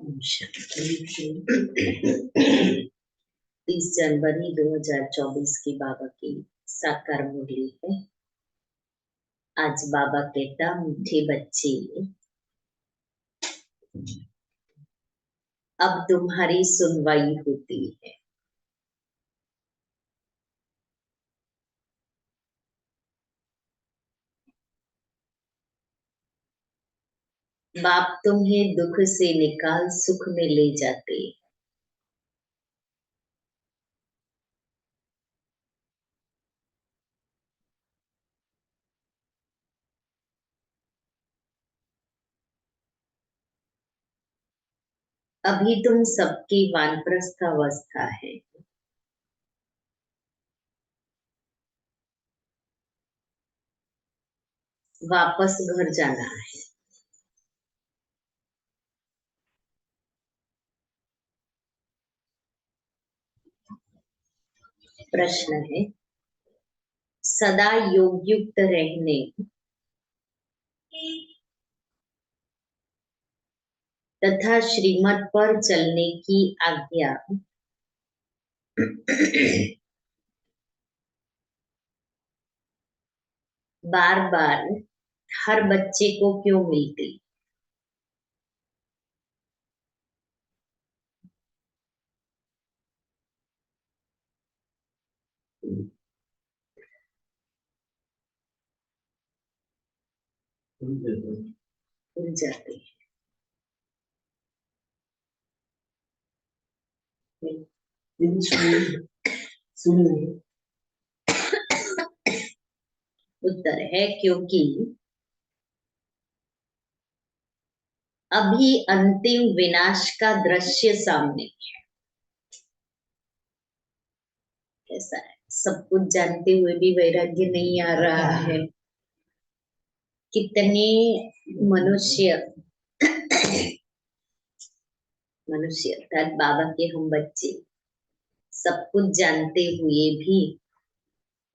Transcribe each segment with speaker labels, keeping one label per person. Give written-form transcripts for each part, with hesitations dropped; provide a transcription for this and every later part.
Speaker 1: 30 जनवरी 2024 की बाबा की साकार मुरली है। आज बाबा कहता, मीठे बच्चे, अब तुम्हारी सुनवाई होती है। बाप तुम्हें दुख से निकाल सुख में ले जाते। अभी तुम सबकी वानप्रस्थ अवस्था है। वापस घर जाना है। प्रश्न है, सदा योग युक्त रहने तथा श्रीमत पर चलने की आज्ञा बार बार हर बच्चे को क्यों मिलती? भूल जाते हैं। उत्तर है, क्योंकि अभी अंतिम विनाश का दृश्य सामने है। कैसा है? सब कुछ जानते हुए भी वैराग्य नहीं आ रहा है। कितने मनुष्य अर्थात बाबा के हम बच्चे सब कुछ जानते हुए भी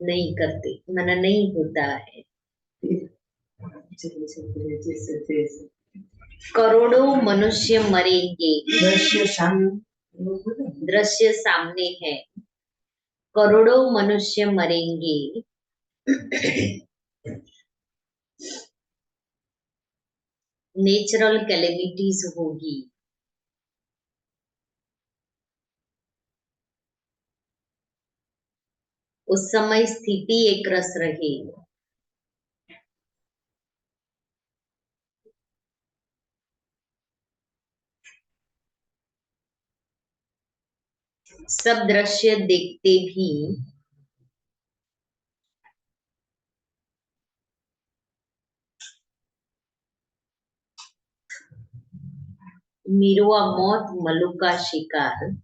Speaker 1: नहीं करते, मना नहीं होता है। करोड़ों मनुष्य मरेंगे, दृश्य सामने है। करोड़ों मनुष्य मरेंगे, नेचुरल कैलेमिटीज होगी, उस समय स्थिति एक रस रहेगी। सब दृश्य देखते भी मीरुआ मौत मलु का शिकार,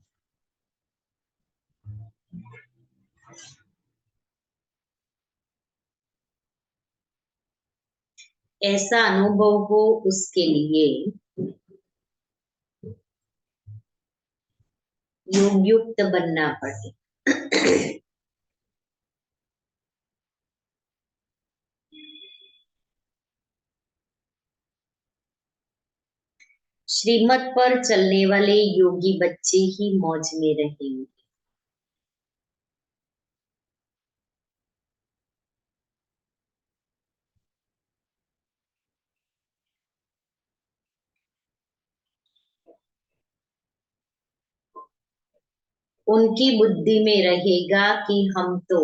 Speaker 1: ऐसा अनुभव हो उसके लिए योग युक्त बनना पड़े। श्रीमत पर चलने वाले योगी बच्चे ही मौज में रहेंगे। उनकी बुद्धि में रहेगा कि हम तो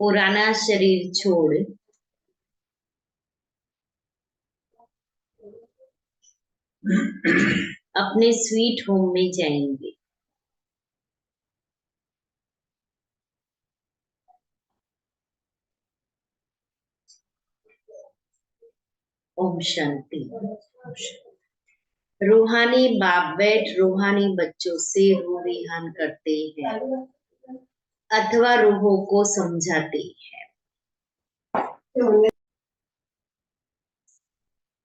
Speaker 1: पुराना शरीर छोड़ अपने स्वीट होम में जाएंगे। ओम शांति। रूहानी बाप बैठ रूहानी बच्चों से रूह रिहान करते हैं अथवा रूहों को समझाते हैं।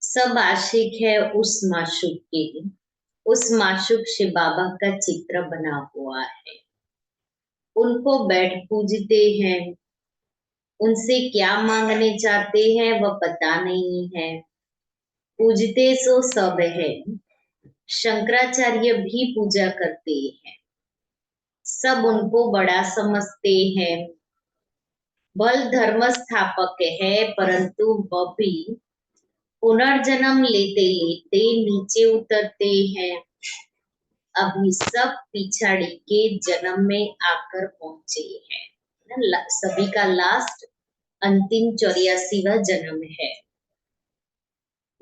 Speaker 1: सब आशिक है उस माशूक के, उस माशूक से बाबा का चित्र बना हुआ है। उनको बैठ पूजते हैं उनसे क्या मांगने चाहते हैं वह पता नहीं है। पूजते सो सब है, शंकराचार्य भी पूजा करते हैं। सब उनको बड़ा समझते हैं। बल धर्म स्थापक है, परंतु वह भी पुनर्जन्म लेते लेते नीचे उतरते हैं। अभी सब पिछाड़ी के जन्म में आकर पहुंचे हैं। सभी का लास्ट अंतिम 84वां जन्म है।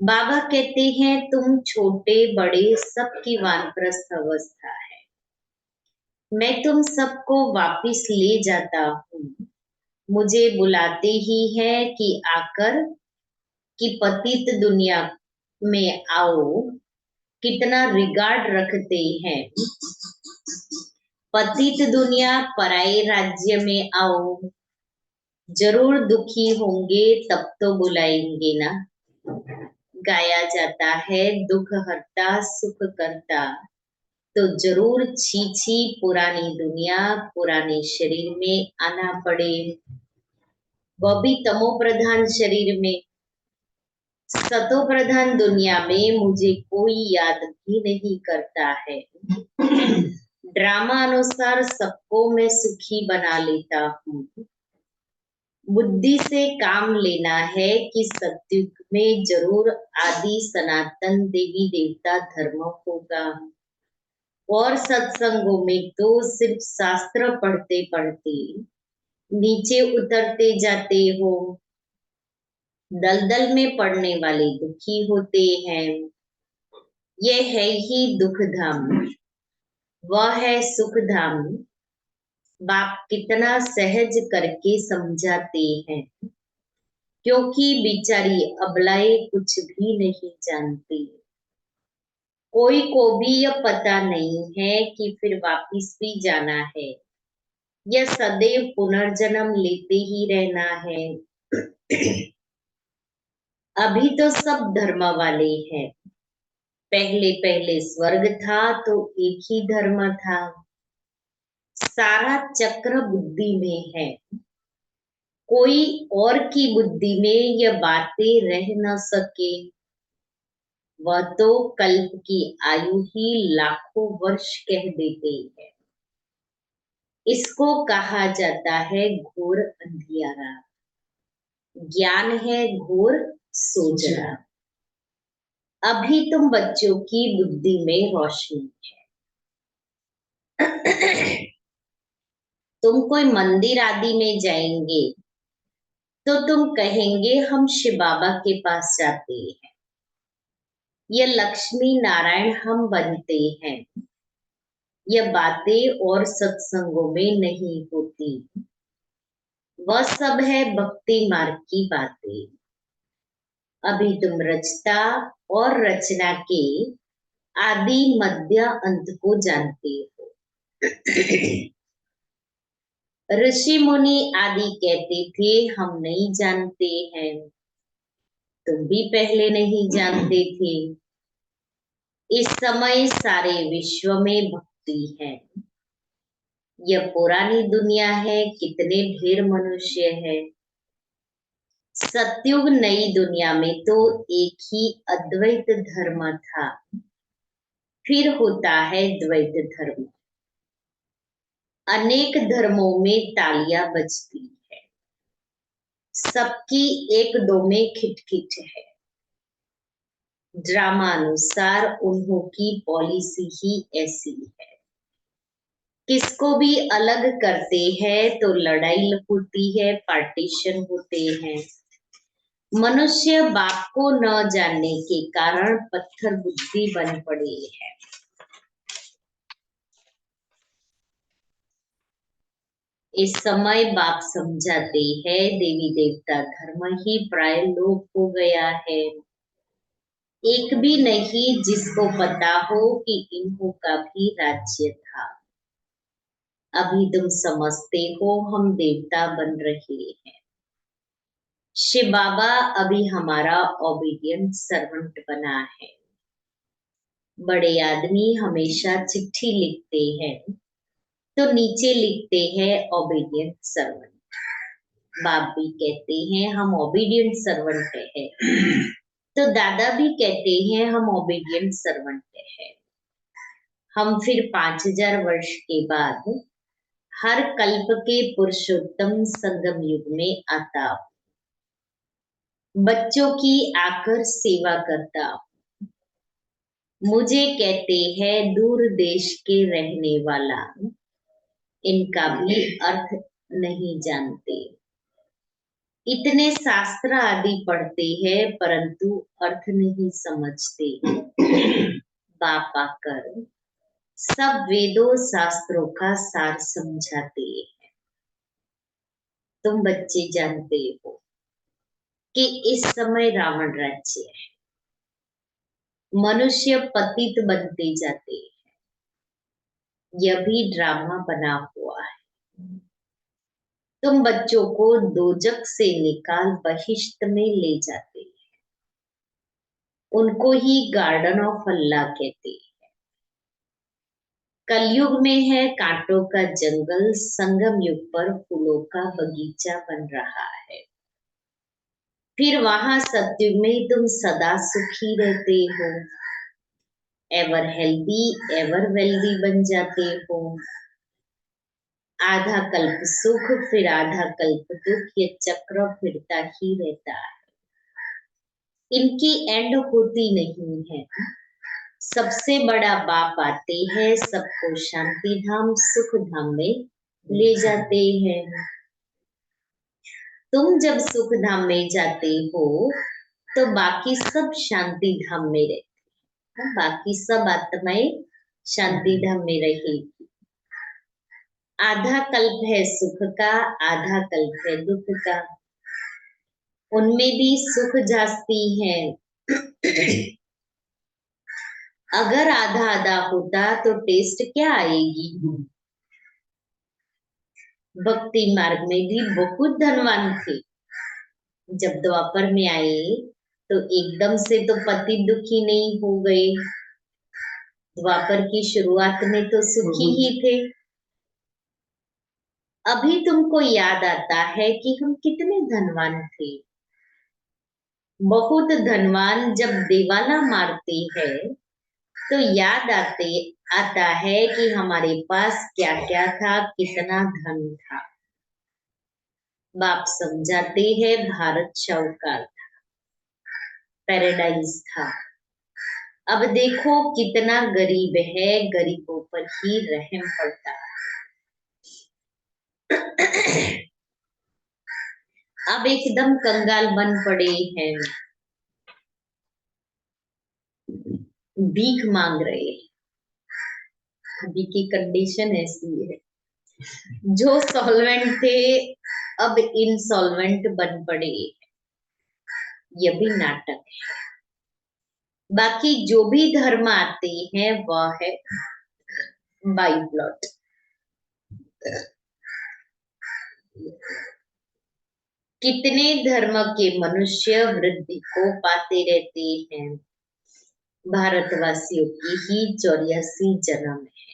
Speaker 1: बाबा कहते हैं तुम छोटे बड़े सबकी वानप्रस्थ अवस्था है। मैं तुम सबको वापिस ले जाता हूँ। मुझे बुलाते ही है कि आकर कि पतित दुनिया में आओ। कितना रिगार्ड रखते हैं। पतित दुनिया पराये राज्य में आओ। जरूर दुखी होंगे तब तो बुलाएंगे ना। गाया जाता है दुख हरता सुख करता। तो जरूर छी छी पुरानी दुनिया पुराने शरीर में आना पड़े। वह भी तमो प्रधान शरीर में। सतो प्रधान दुनिया में मुझे कोई याद भी नहीं करता है। ड्रामा अनुसार सबको मैं सुखी बना लेता हूँ। बुद्धि से काम लेना है कि सत्युग में जरूर आदि सनातन देवी देवता धर्म होगा। और सत्संगों में तो सिर्फ शास्त्र पढ़ते पढ़ते नीचे उतरते जाते हो। दलदल में पड़ने वाले दुखी होते हैं। यह है ही दुख धाम, वह है सुख धाम। बाप कितना सहज करके समझाते हैं, क्योंकि बेचारी अबलाएं कुछ भी नहीं जानती। कोई को भी यह पता नहीं है कि फिर वापिस भी जाना है या सदैव पुनर्जन्म लेते ही रहना है। अभी तो सब धर्म वाले हैं। पहले पहले स्वर्ग था तो एक ही धर्म था। सारा चक्र बुद्धि में है। कोई और की बुद्धि में यह बातें रह न सके। वह तो कल्प की आयु ही लाखों वर्ष कह देते हैं। इसको कहा जाता है घोर अंधियारा। ज्ञान है घोर सोजरा। अभी तुम बच्चों की बुद्धि में रोशनी है। तुम कोई मंदिर आदि में जाएंगे तो तुम कहेंगे हम शिव बाबा के पास जाते हैं। यह लक्ष्मी नारायण हम बनते हैं। यह बातें और सत्संगों में नहीं होती। वह सब है भक्ति मार्ग की बातें। अभी तुम रचता और रचना के आदि मध्य अंत को जानते हो। ऋषि मुनि आदि कहते थे हम नहीं जानते हैं। तुम भी पहले नहीं जानते थे। इस समय सारे विश्व में भक्ति है। यह पुरानी दुनिया है, कितने ढेर मनुष्य है। सतयुग नई दुनिया में तो एक ही अद्वैत धर्म था। फिर होता है द्वैत धर्म। अनेक धर्मों में तालियां बजती है। सबकी एक दो में खिटखिट है। ड्रामा अनुसार उन्हों की पॉलिसी ही ऐसी है। किसको भी अलग करते हैं तो लड़ाई होती है, पार्टीशन होते हैं। मनुष्य बाप को न जानने के कारण पत्थर बुद्धि बन पड़े है। इस समय बाप समझाते हैं देवी देवता धर्म ही प्राय लोप हो गया है। एक भी नहीं जिसको पता हो कि इन्हों का भी राज्य था। अभी तुम समझते हो हम देवता बन रहे हैं। शिव बाबा अभी हमारा ओबीडियंट सर्वेंट बना है। बड़े आदमी हमेशा चिट्ठी लिखते हैं तो नीचे लिखते हैं ओबीडियंट सर्वेंट। बाप भी कहते हैं हम ओबीडियंट सर्वेंट है, तो दादा भी कहते हैं हम ओबीडियंट सर्वेंट है। हम फिर 5000 वर्ष के बाद हर कल्प के पुरुषोत्तम संगम युग में आता, बच्चों की आकर सेवा करता, मुझे कहते हैं दूर देश के रहने वाला, इनका भी अर्थ नहीं जानते। इतने शास्त्र आदि पढ़ते हैं परंतु अर्थ नहीं समझते। बाप आकर सब वेदों शास्त्रों का सार समझाते हैं। तुम बच्चे जानते हो कि इस समय रावण राज्य है, मनुष्य पतित बनते जाते हैं, यह भी ड्रामा बना हुआ है। तुम बच्चों को दोजक से निकाल बहिश्त में ले जाते हैं, उनको ही गार्डन ऑफ अल्लाह कहते हैं। कलयुग में है कांटों का जंगल, संगम युग पर फूलों का बगीचा बन रहा है। फिर वहां सत्युग में तुम सदा सुखी रहते हो, एवर हेल्दी एवर वेल्दी बन जाते हो। आधा कल्प सुख फिर आधा कल्प दुख, ये चक्र फिरता ही रहता है, इनकी एंड होती नहीं है। सबसे बड़ा बाप आते हैं, सबको शांति धाम सुख धाम में ले जाते हैं। तुम जब सुख धाम में जाते हो तो बाकी सब शांति धाम में रहते हैं, बाकी सब आत्माएं शांति धाम में रहेगी। आधा कल्प है सुख का, आधा कल्प है दुख का, उनमें भी सुख जास्ती है। अगर आधा आधा होता तो टेस्ट क्या आएगी। भक्ति मार्ग में भी बहुत धनवान थे, जब द्वापर में आए तो एकदम से तो पति दुखी नहीं हो गए। द्वापर की शुरुआत में तो सुखी ही थे। अभी तुमको याद आता है कि हम कितने धनवान थे। बहुत धनवान जब दिवाला मारते हैं तो याद आता है कि हमारे पास क्या क्या था, कितना धन था। बाप समझाते हैं भारत शाहूकार था, पैराडाइज था। अब देखो कितना गरीब है, गरीबों पर ही रहम पड़ता है। अब एकदम कंगाल बन पड़े हैं, भीख मांग रहे हैं। अभी की कंडीशन ऐसी है, जो सॉल्वेंट थे अब इंसॉल्वेंट बन पड़े। यह भी नाटक है। बाकी जो भी धर्म आते हैं वह है बाई प्लॉट। कितने धर्म के मनुष्य वृद्धि को पाते रहते हैं। भारतवासियों की ही 84 जन्म है।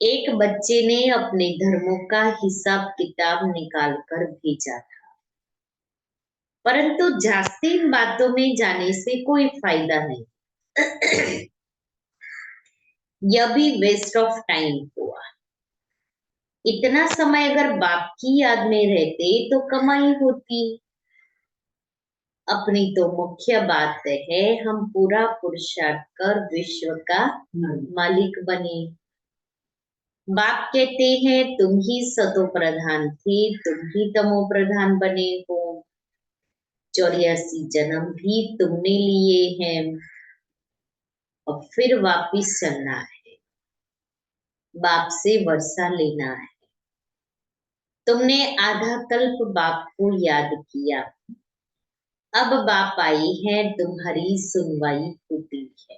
Speaker 1: एक बच्चे ने अपने धर्मों का हिसाब किताब निकाल कर भेजा था, परंतु जास्ती इन बातों में जाने से कोई फायदा नहीं। यह भी वेस्ट ऑफ टाइम हुआ। इतना समय अगर बाप की याद में रहते तो कमाई होती। अपनी तो मुख्य बात है हम पूरा पुरुषार्थ कर विश्व का मालिक बने। बाप कहते हैं तुम ही सतो प्रधान थे, तुम ही तमो प्रधान बने हो। 84 जन्म भी तुमने लिए हैं, अब फिर वापिस चलना है, बाप से वर्षा लेना है। तुमने आधा कल्प बाप को याद किया, अब बाप आई है, तुम्हारी सुनवाई होती है।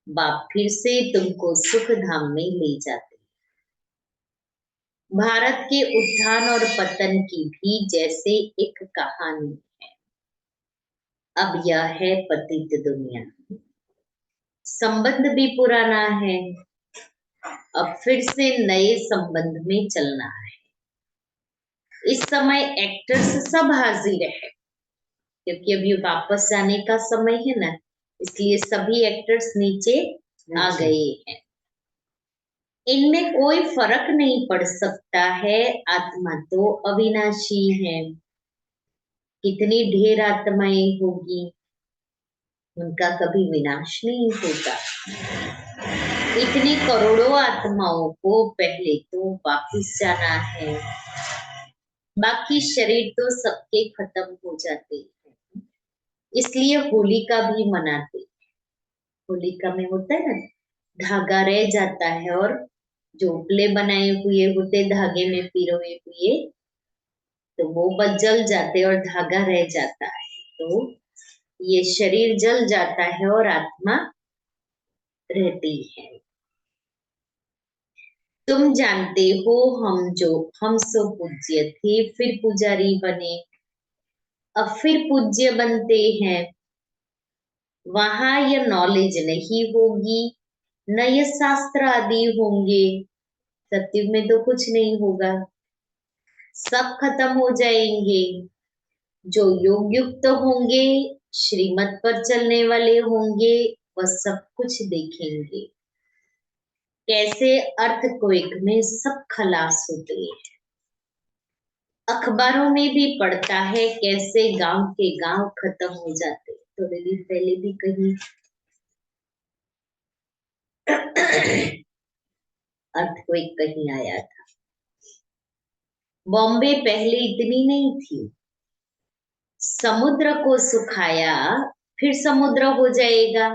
Speaker 1: बाप फिर से तुमको सुख धाम में ले जाते। भारत के उत्थान और पतन की भी जैसे एक कहानी है। अब यह है पतित दुनिया, संबंध भी पुराना है, अब फिर से नए संबंध में चलना है। इस समय एक्टर्स सब हाजिर है क्योंकि अभी वापस जाने का समय है ना, इसलिए सभी एक्टर्स नीचे आ गए हैं। इनमें कोई फर्क नहीं पड़ सकता है, आत्मा तो अविनाशी है। कितनी ढेर आत्माएं होगी, उनका कभी विनाश नहीं होता। इतनी करोड़ों आत्माओं को पहले तो वापिस जाना है, बाकी शरीर तो सबके खत्म हो जाते हैं, इसलिए होलिका भी मनाते। होलिका में होता है ना, धागा रह जाता है और जो उपले बनाए हुए होते धागे में पिरोए हुए, तो वो बस जल जाते और धागा रह जाता है। तो ये शरीर जल जाता है और आत्मा रहती है। तुम जानते हो हम सो पूज्य थे, फिर पुजारी बने, अब फिर पूज्य बनते हैं। वहां यह नॉलेज नहीं होगी, न ये शास्त्र आदि होंगे। सत्युग में तो कुछ नहीं होगा, सब खत्म हो जाएंगे। जो योग युक्त होंगे, श्रीमत पर चलने वाले होंगे, वह सब कुछ देखेंगे। कैसे अर्थक्वेक में सब खलास होते हैं। अखबारों में भी पढ़ता है कैसे गांव के गांव खत्म हो जाते। थोड़े दिन पहले भी कहीं अर्थक्वेक कहीं आया था। बॉम्बे पहले इतनी नहीं थी, समुद्र को सुखाया फिर समुद्र हो जाएगा,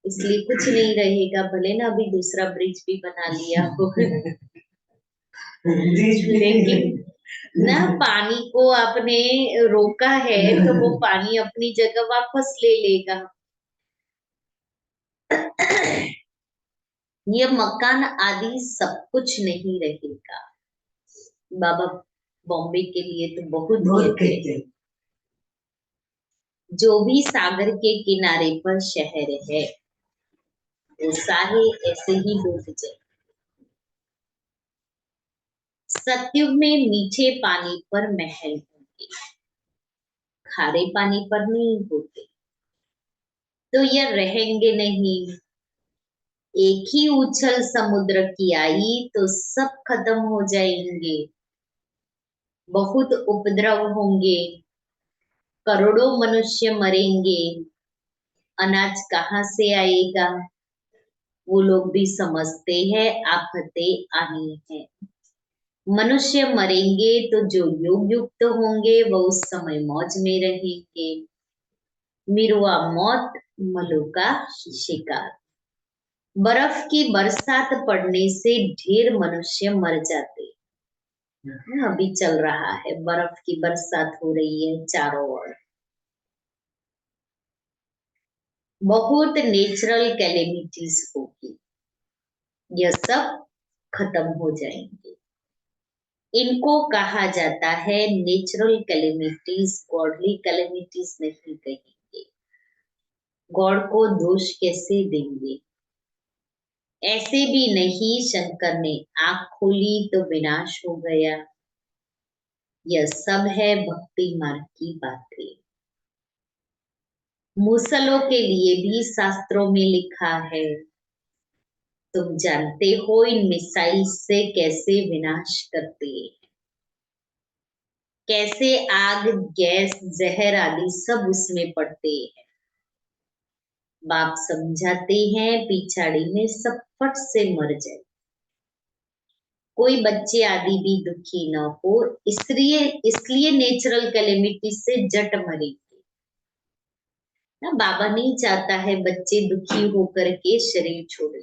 Speaker 1: इसलिए कुछ नहीं रहेगा। भले ना अभी दूसरा ब्रिज भी बना लिया हो लेकिन ना पानी को आपने रोका है तो वो पानी अपनी जगह वापस ले लेगा। ये मकान आदि सब कुछ नहीं रहेगा। बाबा बॉम्बे के लिए तो बहुत कहते हैं। जो भी सागर के किनारे पर शहर है, वो सारे ऐसे ही डूब जाए। सतयुग में मीठे पानी पर महल होंगे, खारे पानी पर नहीं होते, तो यह रहेंगे नहीं। एक ही उछल समुद्र की आई तो सब खत्म हो जाएंगे। बहुत उपद्रव होंगे, करोड़ों मनुष्य मरेंगे। अनाज कहाँ से आएगा, वो लोग भी समझते हैं आफतें आनी है। मनुष्य मरेंगे तो जो योग युक्त होंगे वो उस समय मौज में रहेंगे। मिरुआ मौत, मलो का शिकार। बर्फ की बरसात पड़ने से ढेर मनुष्य मर जाते। अभी चल रहा है, बर्फ की बरसात हो रही है चारों ओर। बहुत नेचुरल कैलेमिटीज होगी, यह सब खत्म हो जाएंगे। इनको कहा जाता है नेचुरल कैलेमिटीज, गॉडली कैलेमिटीज नहीं कहेंगे। गॉड को दोष कैसे देंगे। ऐसे भी नहीं, शंकर ने आंख खोली तो विनाश हो गया। यह सब है भक्ति मार्ग की बातें। मुसलों के लिए भी शास्त्रों में लिखा है। तुम जानते हो इन मिसाइल से कैसे विनाश करते हैं, कैसे आग गैस जहर आदि सब उसमें पड़ते हैं। बाप समझाते हैं पिछाड़ी में सब फट से मर जाए, कोई बच्चे आदि भी दुखी न हो, इसलिए इसलिए नेचुरल कैलेमिटी से जट मरेंगे ना। बाबा नहीं चाहता है बच्चे दुखी होकर के शरीर छोड़े।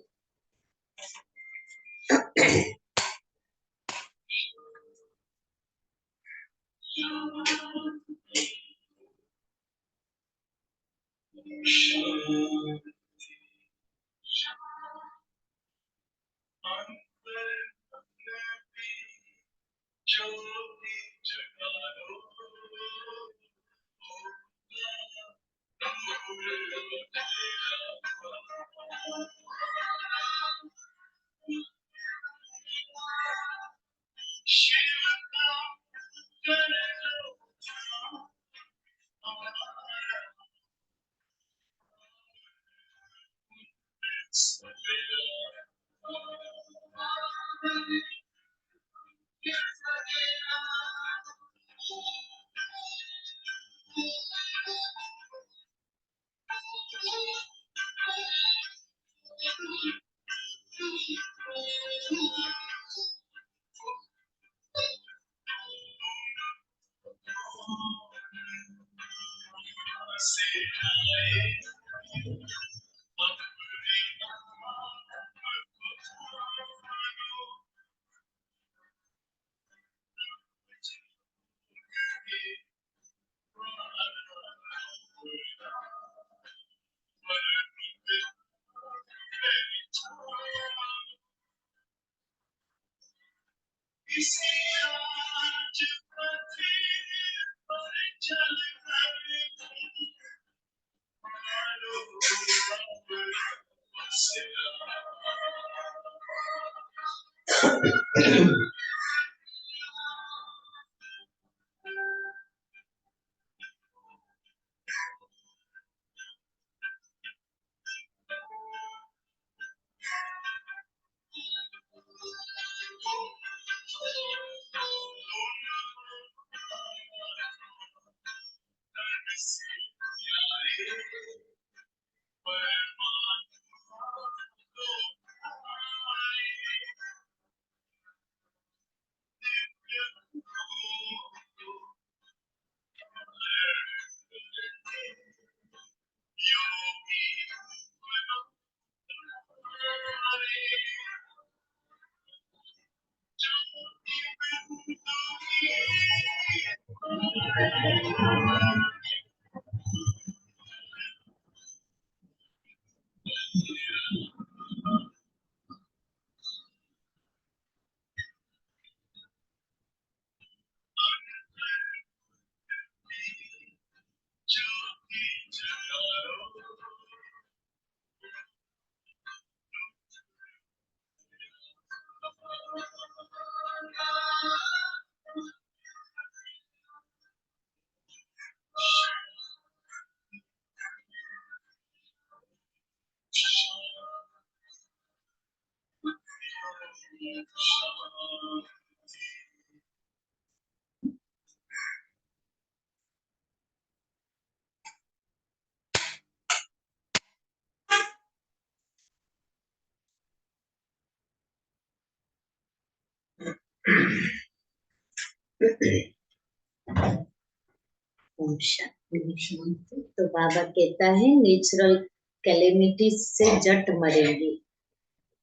Speaker 1: ओम शांति। तो बाबा कहता है नेचुरल कैलेमिटीज से जट मरेंगे,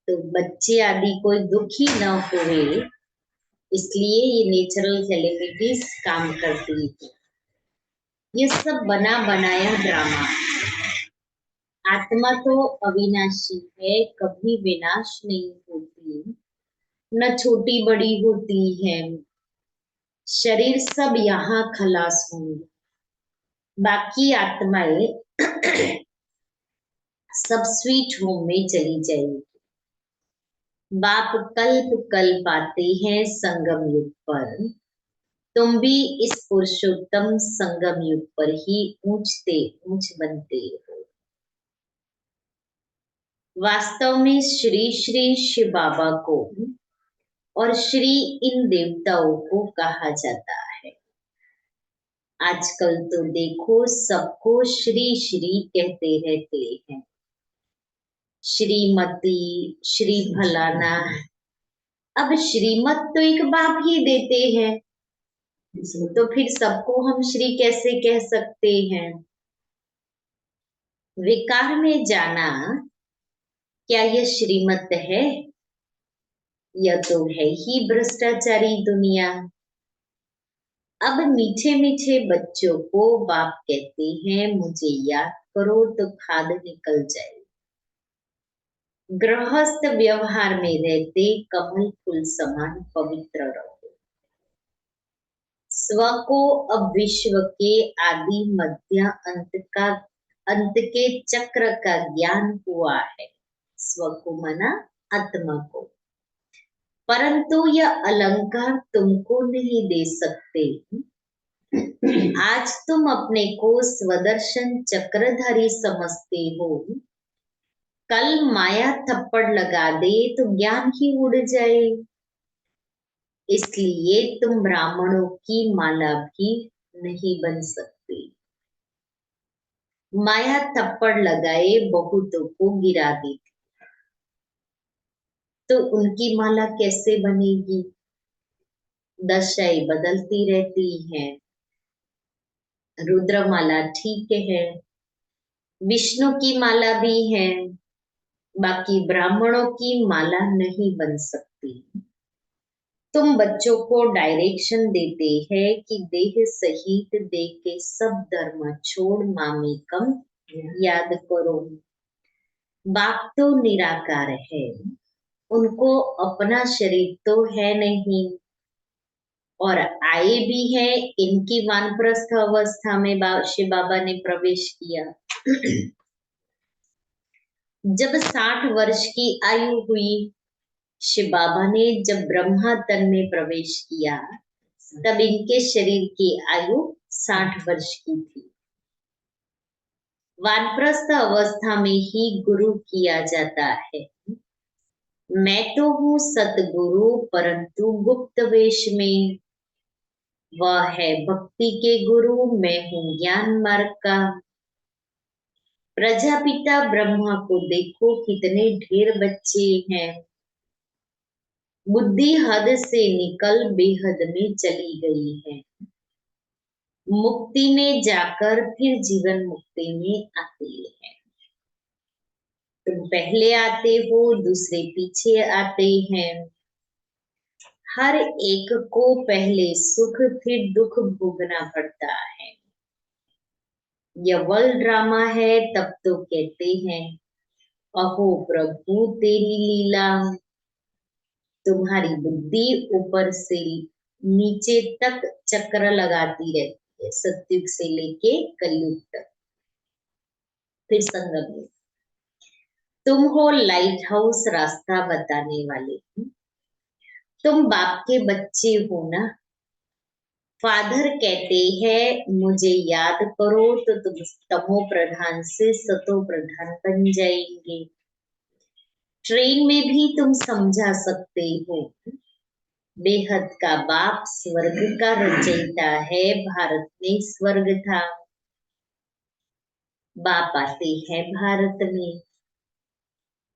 Speaker 1: तो बच्चे आदि कोई दुखी न हुए, इसलिए ये नेचुरल कैलेमिटीज काम करती है। ये सब बना बनाया ड्रामा। आत्मा तो अविनाशी है, कभी विनाश नहीं होती, न छोटी बड़ी होती है। शरीर सब यहाँ खलास होंगे, बाकी आत्माएं सब स्वीट होम में चली जाएगी। बाप कल्प कल्प आते हैं संगम युग पर, तुम भी इस पुरुषोत्तम संगम युग पर ही ऊंचते ऊंच बनते हो। वास्तव में श्री श्री शिव बाबा को और श्री इन देवताओं को कहा जाता है। आजकल तो देखो सबको श्री श्री कहते रहते हैं, श्रीमती, श्री फलाना। अब श्रीमत तो एक बाप ही देते हैं, तो फिर सबको हम श्री कैसे कह सकते हैं। विकार में जाना, क्या यह श्रीमत है? यह तो है ही भ्रष्टाचारी दुनिया। अब मीठे मीठे बच्चों को बाप कहते हैं मुझे याद करो तो खाद निकल जाए। गृहस्थ व्यवहार में रहते कमल फूल समान पवित्र रहो। स्व को अब विश्व के आदि मध्य अंत के चक्र का ज्ञान हुआ है। स्व को मना आत्मा को, परंतु यह अलंकार तुमको नहीं दे सकते। आज तुम अपने को स्वदर्शन चक्रधारी समझते हो, कल माया थप्पड़ लगा दे तो ज्ञान ही उड़ जाए। इसलिए तुम ब्राह्मणों की माला भी नहीं बन सकते। माया थप्पड़ लगाए बहुतों को गिरा देती, तो उनकी माला कैसे बनेगी? दशाएं बदलती रहती हैं। रुद्रमाला ठीक है, विष्णु की माला भी है, बाकी ब्राह्मणों की माला नहीं बन सकती। तुम बच्चों को डायरेक्शन देते हैं कि देह सहित देह के सब धर्म छोड़ मामेकम याद करो। बाप तो निराकार है, उनको अपना शरीर तो है नहीं, और आए भी हैं। इनकी वानप्रस्थ अवस्था में शिव बाबा ने प्रवेश किया। जब 60 वर्ष की आयु हुई, शिव बाबा ने जब ब्रह्मा तन में प्रवेश किया, तब इनके शरीर की आयु 60 वर्ष की थी। वानप्रस्थ अवस्था में ही गुरु किया जाता है। मैं तो हूँ सतगुरु, परंतु गुप्त वेश में। वह है भक्ति के गुरु, मैं हूँ ज्ञान मार्ग का। प्रजापिता ब्रह्मा को देखो, कितने ढेर बच्चे हैं। बुद्धि हद से निकल बेहद में चली गई है। मुक्ति में जाकर फिर जीवन मुक्ति में आते हैं। तुम पहले आते हो, दूसरे पीछे आते हैं। हर एक को पहले सुख फिर दुख भोगना पड़ता है। यह वर्ल्ड ड्रामा है, तब तो कहते हैं अहो प्रभु तेरी लीला। तुम्हारी बुद्धि ऊपर से नीचे तक चक्र लगाती रहती है, सतयुग से लेके कलयुग तक, फिर संगम युग। तुम हो लाइट हाउस, रास्ता बताने वाले। तुम बाप के बच्चे हो ना। फादर कहते हैं मुझे याद करो, तो तुम तमो प्रधान से सतो प्रधान बन जाएंगे। ट्रेन में भी तुम समझा सकते हो, बेहद का बाप स्वर्ग का रचयिता है, भारत में स्वर्ग था। बाप आते हैं भारत में।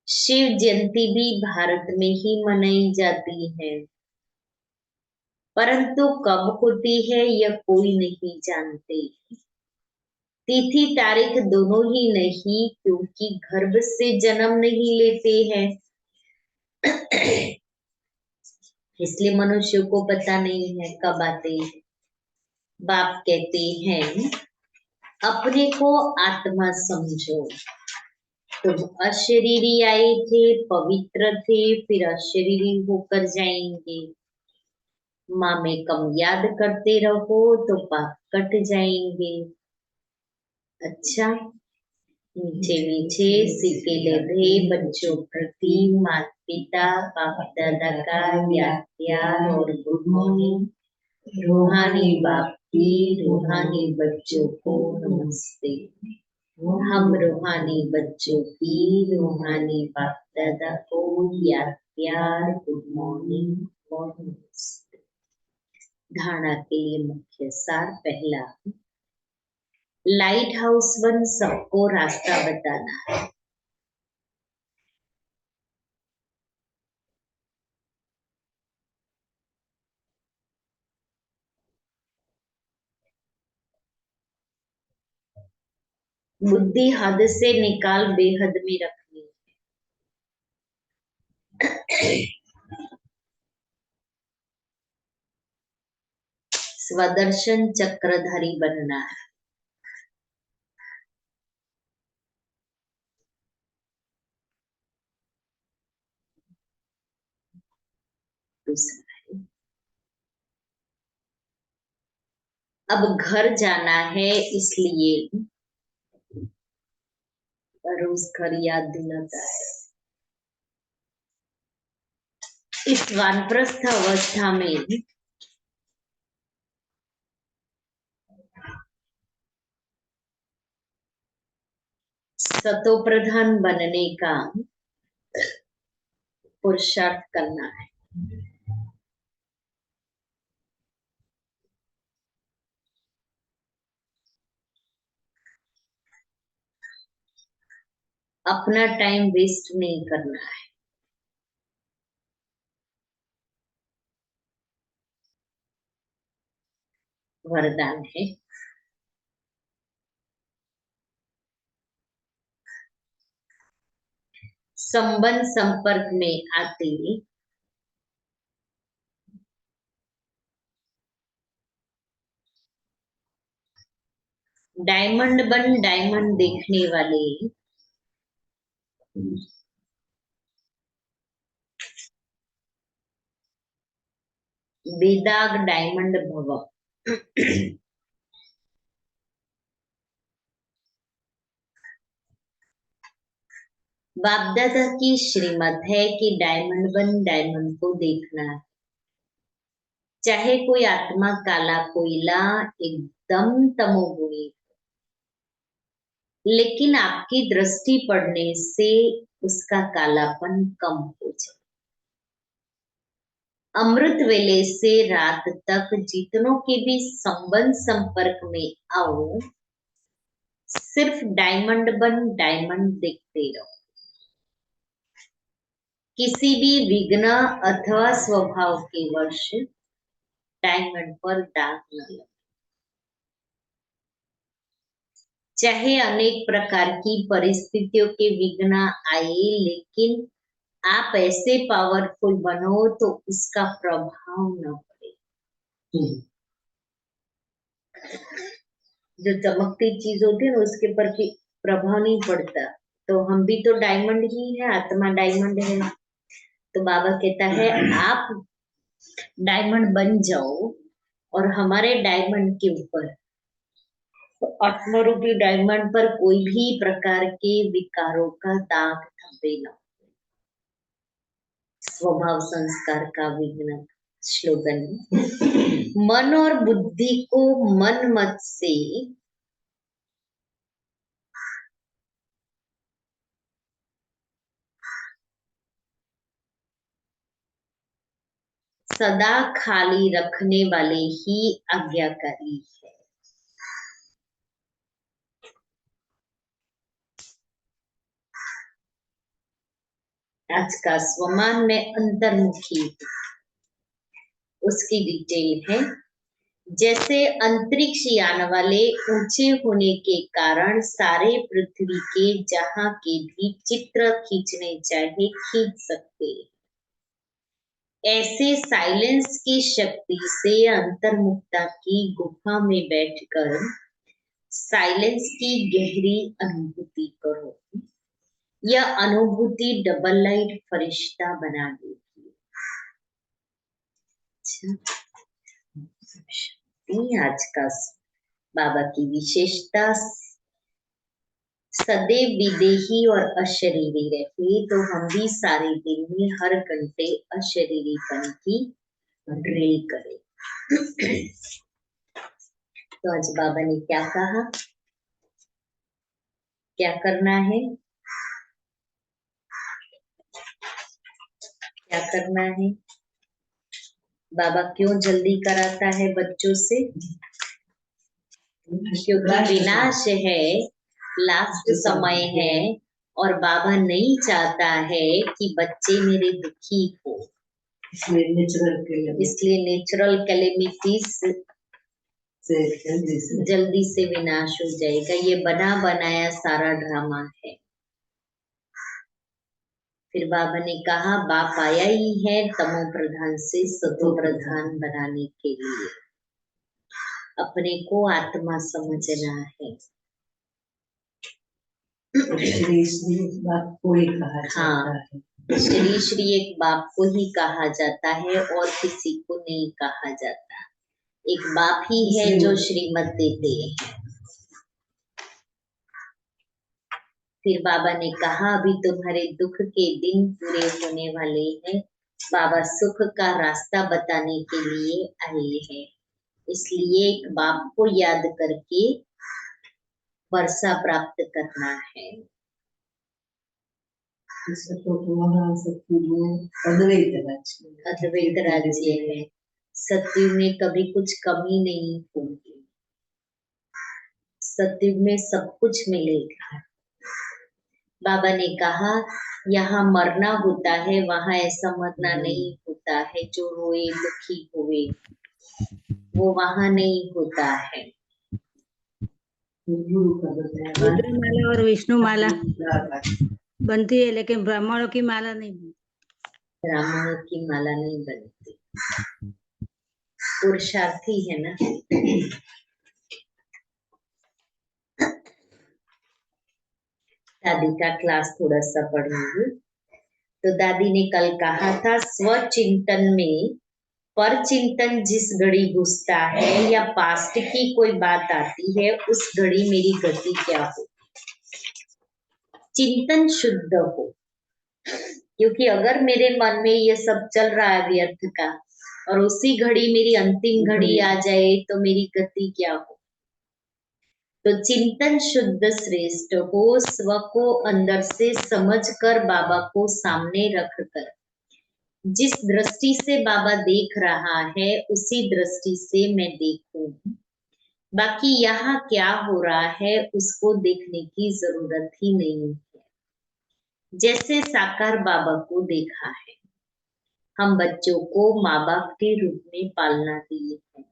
Speaker 1: शिव जयंती भी भारत में ही मनाई जाती है, परंतु कब होती है यह कोई नहीं जानते। तिथि तारीख दोनों ही नहीं, क्योंकि गर्भ से जन्म नहीं लेते हैं, इसलिए मनुष्य को पता नहीं है कब आते हैं। बाप कहते हैं अपने को आत्मा समझो। तुम अशरीरी आए थे, पवित्र थे, फिर अशरीरी होकर जाएंगे। माँ में कम याद करते रहो तो पाप कट जाएंगे। अच्छा, मीठे मीठे सिक्के लधे बच्चों प्रति माता पिता बाप दादा का याद प्यार और गुड मॉर्निंग। रूहानी बाप की रूहानी बच्चों को नमस्ते। हम रूहानी बच्चों की रूहानी बाप दादा को याद प्यार, गुड मॉर्निंग और नमस्ते। धारणा के लिए मुख्य सार। पहला, लाइट हाउस वन सबको रास्ता बताना है। बुद्धि हद से निकाल बेहद में रखनी है। स्वदर्शन चक्रधारी बनना है। दूसरा, अब घर जाना है, इसलिए रोज घर याद दिलाता है। इस वानप्रस्थ अवस्था में सतो प्रधान बनने का पुरुषार्थ करना है। अपना टाइम वेस्ट नहीं करना है। वरदान है। संबंध संपर्क में आते डायमंड बन डायमंड देखने वाले बेदाग डायमंड भव। बाप दादा की श्रीमत है कि डायमंड बन डायमंड को देखना है। चाहे कोई आत्मा काला कोयला एकदम तमोगुणी, लेकिन आपकी दृष्टि पड़ने से उसका कालापन कम हो जाए। अमृत वेले से रात तक जितनों के भी संबंध संपर्क में आओ, सिर्फ डायमंड बन डायमंड देखते रहो। किसी भी विघ्न अथवा स्वभाव के वश डायमंड पर दाग न लगे। चाहे अनेक प्रकार की परिस्थितियों के विघ्न आए, लेकिन आप ऐसे पावरफुल बनो तो उसका प्रभाव न पड़े। जो चमकती चीज होती है ना, उसके पर प्रभाव नहीं पड़ता। तो हम भी तो डायमंड ही है, आत्मा डायमंड है। तो बाबा कहता है आप डायमंड बन जाओ और हमारे डायमंड के ऊपर, आत्मरूपी डायमंड पर कोई भी प्रकार के विकारों का दाग धब्बे न। स्वभाव संस्कार का विघ्न। स्लोगन। मन और बुद्धि को मन मत से सदा खाली रखने वाले ही आज्ञाकारी है। आज का स्वमान में अंतर्मुखी, उसकी डिटेल है। जैसे अंतरिक्ष यान वाले ऊंचे होने के कारण सारे पृथ्वी के जहां के भी चित्र खींचने चाहे खींच सकते, ऐसे साइलेंस की शक्ति से अंतर्मुखता की गुफा में बैठकर साइलेंस की गहरी अनुभूति करो। यह अनुभूति डबल लाइट फरिश्ता बना देगी। आज का बाबा की विशेषता, सदैव विदेही और अशरीरी रहे। तो हम भी सारे दिन में हर घंटे अशरीरीपन की ड्रिल करें। तो आज बाबा ने क्या कहा, क्या करना है, क्या करना है। बाबा क्यों जल्दी कराता है बच्चों से, क्योंकि विनाश है, लास्ट समय है और बाबा नहीं चाहता है कि बच्चे मेरे दुखी हो। इसलिए नेचुरल कैलेमिटीज जल्दी से विनाश हो जाएगा। ये बना बनाया सारा ड्रामा है। फिर बाबा ने कहा बाप आया ही है तमो प्रधान से सतो प्रधान बनाने के लिए। अपने को आत्मा समझना है।
Speaker 2: श्री श्री बाप को ही कहा जाता है।
Speaker 1: श्री श्री एक बाप को ही कहा जाता है और किसी को नहीं कहा जाता। एक बाप ही है जो श्रीमत देते हैं। फिर बाबा ने कहा अभी तुम्हारे दुख के दिन पूरे होने वाले हैं। बाबा सुख का रास्ता बताने के लिए आए हैं। इसलिए एक बाप को याद करके वर्षा प्राप्त करना है। अद्वैत राज्य है। सत्युग में कभी कुछ कमी नहीं होगी। सत्युग में सब कुछ मिलेगा। बाबा ने कहा यहाँ मरना होता है, वहां ऐसा मरना नहीं होता है। जो रोए दुखी हुए वो वहां नहीं होता है।
Speaker 2: गुरु का बताया बात।
Speaker 3: रुद्रमाला और विष्णु माला बनती है, लेकिन ब्राह्मणों की माला नहीं बनती।
Speaker 1: ब्राह्मणों की माला नहीं बनती, पुरुषार्थी है ना। दादी का क्लास थोड़ा सा पढ़ूंगी। तो दादी ने कल कहा था स्वचिंतन में पर चिंतन जिस घड़ी घुसता है या पास्ट की कोई बात आती है, उस घड़ी मेरी गति क्या हो। चिंतन शुद्ध हो, क्योंकि अगर मेरे मन में ये सब चल रहा है व्यर्थ का, और उसी घड़ी मेरी अंतिम घड़ी आ जाए तो मेरी गति क्या हो। तो चिंतन शुद्ध श्रेष्ठ हो, स्व को अंदर से समझकर बाबा को सामने रखकर जिस दृष्टि से बाबा देख रहा है उसी दृष्टि से मैं देखूं। बाकी यहाँ क्या हो रहा है उसको देखने की जरूरत ही नहीं है। जैसे साकार बाबा को देखा है, हम बच्चों को माँ बाप के रूप में पालना दिए है।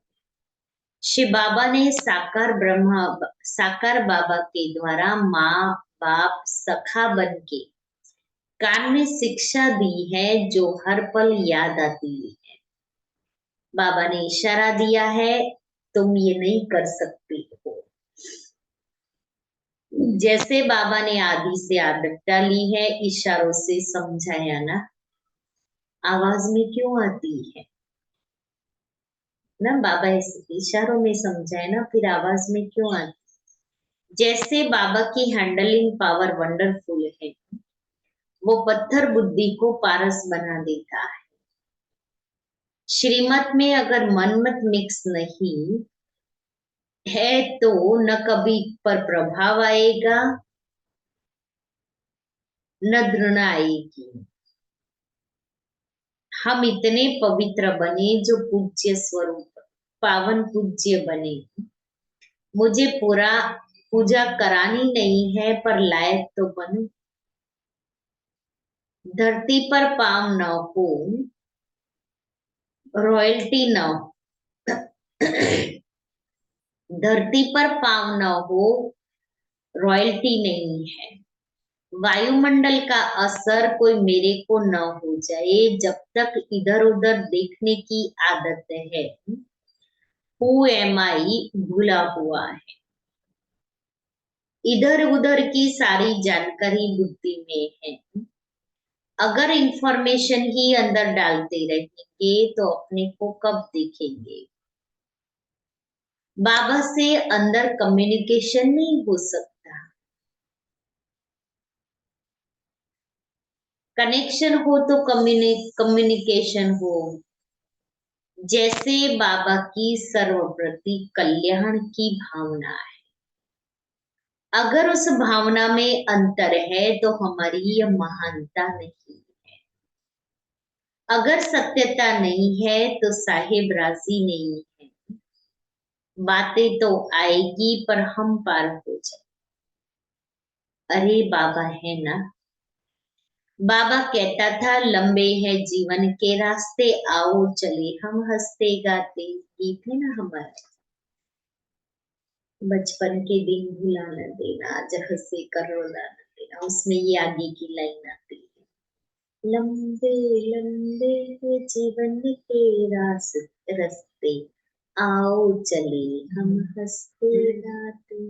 Speaker 1: शिव बाबा ने साकार बाबा के द्वारा माँ बाप सखा बन के कान में शिक्षा दी है, जो हर पल याद आती है। बाबा ने इशारा दिया है, तुम ये नहीं कर सकती हो। जैसे बाबा ने आदि से आदत डाली है, इशारों से समझाया ना, आवाज में क्यों आती है ना। बाबा ऐसे इशारों में समझाए ना, फिर आवाज में क्यों आती। जैसे बाबा की हैंडलिंग पावर वंडरफुल है, वो पत्थर बुद्धि को पारस बना देता है। श्रीमत में अगर मनमत मिक्स नहीं है तो न कभी पर प्रभाव आएगा न घृणा आएगी। हम इतने पवित्र बने जो पूज्य स्वरूप पावन पूज्य बने। मुझे पूरा पूजा करानी नहीं है, पर लायक तो बनूं। धरती पर पाँव न हो, रॉयल्टी न हो। धरती पर पाँव न हो, रॉयल्टी नहीं है। वायुमंडल का असर कोई मेरे को न हो जाए, जब तक इधर उधर देखने की आदत है। हु एम आई भूला हुआ है। इधर उधर की सारी जानकारी बुद्धि में है। अगर इंफॉर्मेशन ही अंदर डालते रहेंगे तो अपने को कब देखेंगे। बाबा से अंदर कम्युनिकेशन नहीं हो सकता। कनेक्शन हो तो कम्युनिकेशन हो। जैसे बाबा की सर्वप्रति कल्याण की भावना है, अगर उस भावना में अंतर है तो हमारी यह महानता नहीं है। अगर सत्यता नहीं है तो साहेब राजी नहीं है। बातें तो आएगी पर हम पार हो जाए। अरे बाबा है ना। बाबा कहता था लंबे हैं जीवन के रास्ते, आओ चले हम हंसते गाते। गीत है ना हमारा, बचपन के दिन भुला न देना, आज हंसे कर रोना न देना। उसमें ये आगे की लाइन आती है, लंबे लंबे हैं जीवन के रास्ते, आओ चले हम हंसते गाते।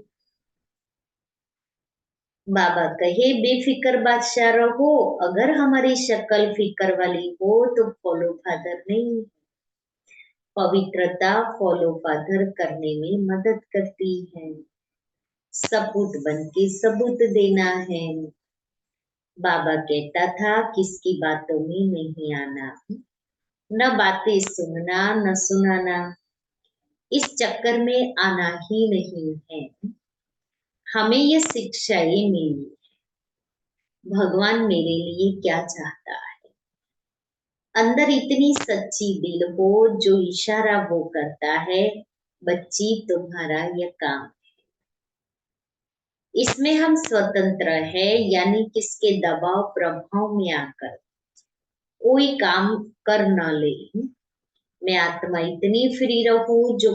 Speaker 1: बाबा कहे बेफिक्र बादशाह रहो। अगर हमारी शक्ल फिक्र वाली हो तो फॉलो फादर नहीं। पवित्रता फॉलो फादर करने में मदद करती है। सपूत बन के सबूत देना है। बाबा कहता था किसकी बातों में नहीं आना, न बातें सुनना न सुनाना। इस चक्कर में आना ही नहीं है। हमें ये शिक्षाएं मिली, भगवान मेरे लिए क्या चाहता है। अंदर इतनी सच्ची दिल हो, जो इशारा वो करता है, बच्ची तुम्हारा यह काम है। इसमें हम स्वतंत्र है, यानी किसके दबाव प्रभाव में आकर कोई काम कर न ले। मैं आत्मा इतनी फ्री रहूं जो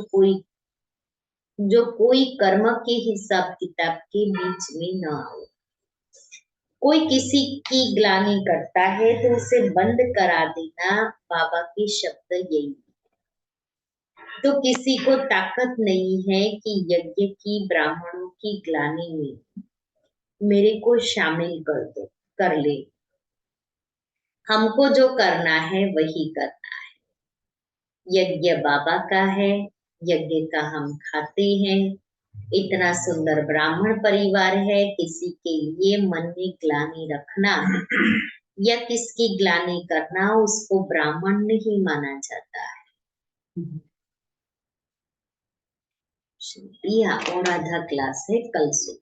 Speaker 1: कोई कर्म के हिसाब किताब के बीच में न आऊं। कोई किसी की ग्लानि करता है तो उसे बंद करा देना, बाबा के शब्द यही। तो किसी को ताकत नहीं है कि यज्ञ की ब्राह्मणों की ग्लानि में मेरे को शामिल कर ले। हमको जो करना है वही करना है। यज्ञ बाबा का है, यज्ञ का हम खाते हैं। इतना सुंदर ब्राह्मण परिवार है, किसी के लिए मन में ग्लानि रखना या किसकी ग्लानि करना उसको ब्राह्मण नहीं माना जाता है। या और आधा क्लास है कल से।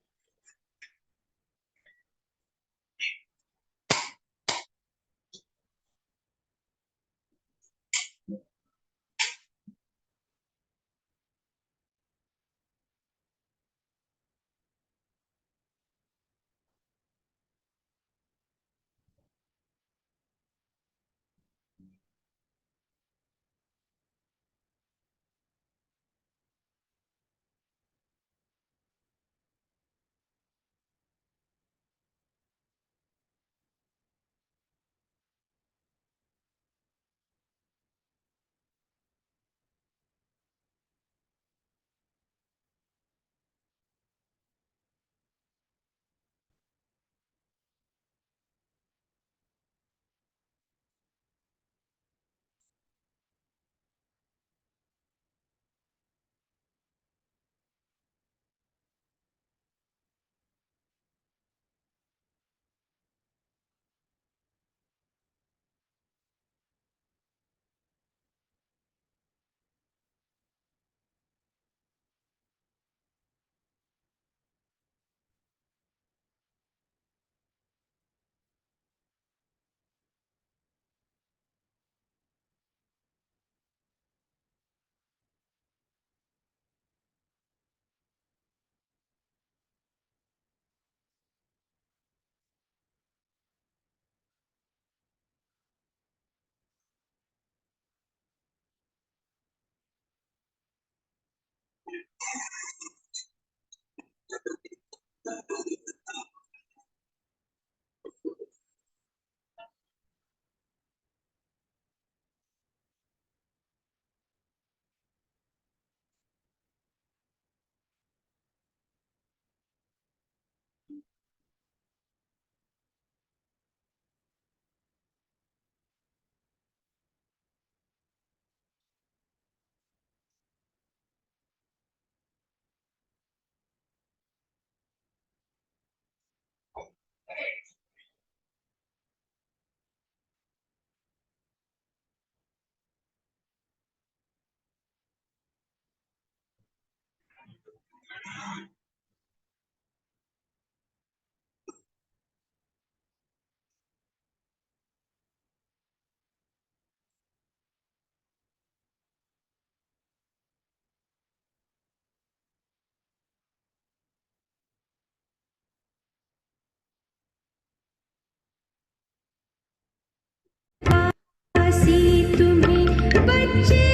Speaker 4: तुम्हें बच्चे